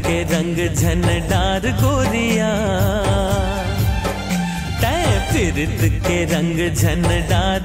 के रंग झनडार गोरिया, तय फिरत के रंग झनडार।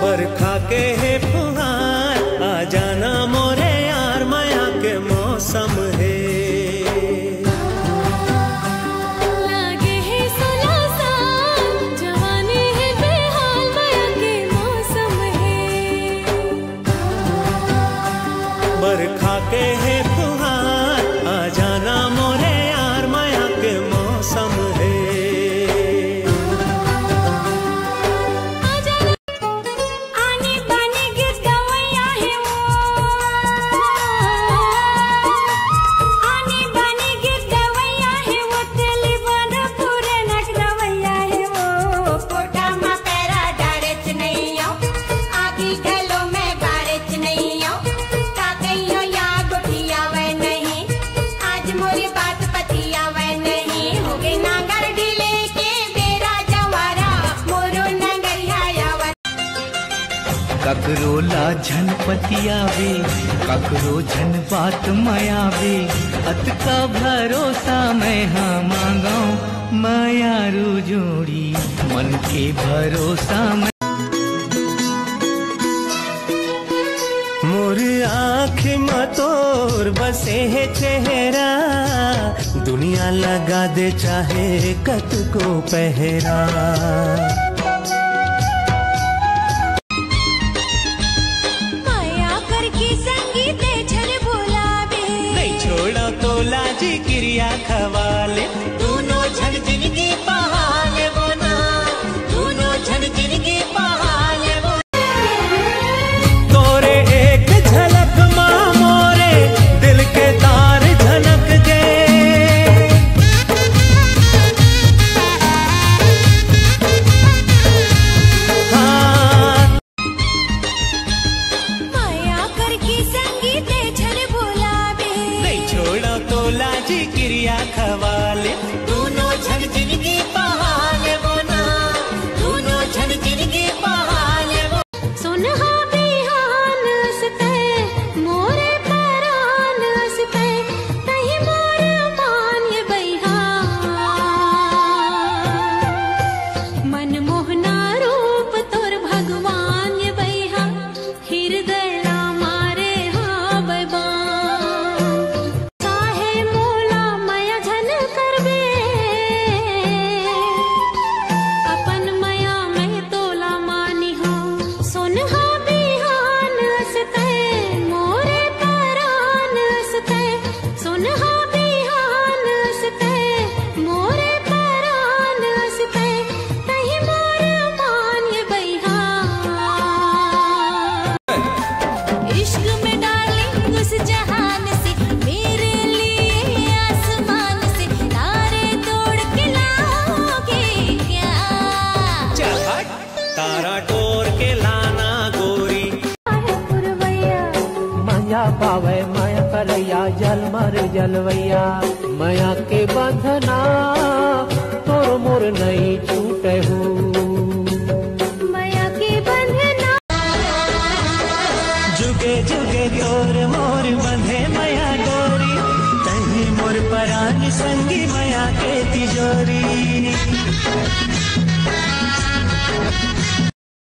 बरखा के है फुहार, आ जाना मोरे यार, माया के मौसम है। लागे है 16 साल, जवानी है बेहाल, माया के मौसम है। बरखा के है फुहार, आ जाना मोरे यार, माया के मौसम है। ककरो लाझन पतियावे, ककरो झन बात मायावे, अत का भरोसा मैं हाँ मांगाऊं, मायारू जोड़ी मन के भरोसा में। मोर आँख मतोर बसे है चेहरा, दुनिया लगा दे चाहे कत को पहरा। तो लाजी क्रिया खवाले, दोनों झन जिनकी पहाले बोना, दोनों झन जिनकी पहाले बोना। तोरे एक झलक माँ मोरे दिल के तार झनक दे। हाँ माया करके संगीत झन बुलावे, नहीं छोड़ा तो लाजी क्रिया खवाले, दोनों झन जिनकी पहाले बोना, दोनों झन जिनकी पहाले बोना। सुनहा बिहान हंसते मोरे परान हंसते, तही मोर मान ये बैहा। मन मोहना रूप तोर भगवान ये बैहा, हृदय ला मारे हाँ बैबान। चाहे मोला माया झन करबे, अपन माया मैं तोला मानी हो। सुनहा बिहान हंसते मोरे परान हंसते, सुनहा बिहान हंसते मोरे परान हंसते, तही मोर मान ये बैहा। इश्क में डार्लिंग उस जहान से, मेरे लिए आसमान से तारे तोड़ के लाओगे क्या? तारा टोर के लाना गोरी, माया पावे माया करैया, जल मर जलवैया। माया के बंधना तोर मोर नहीं छूटे हो। माया के बंधना जुगे जुगे तोर मोर बंधे माया गोरी, तही मोर परान संगी माया के तिजोरी।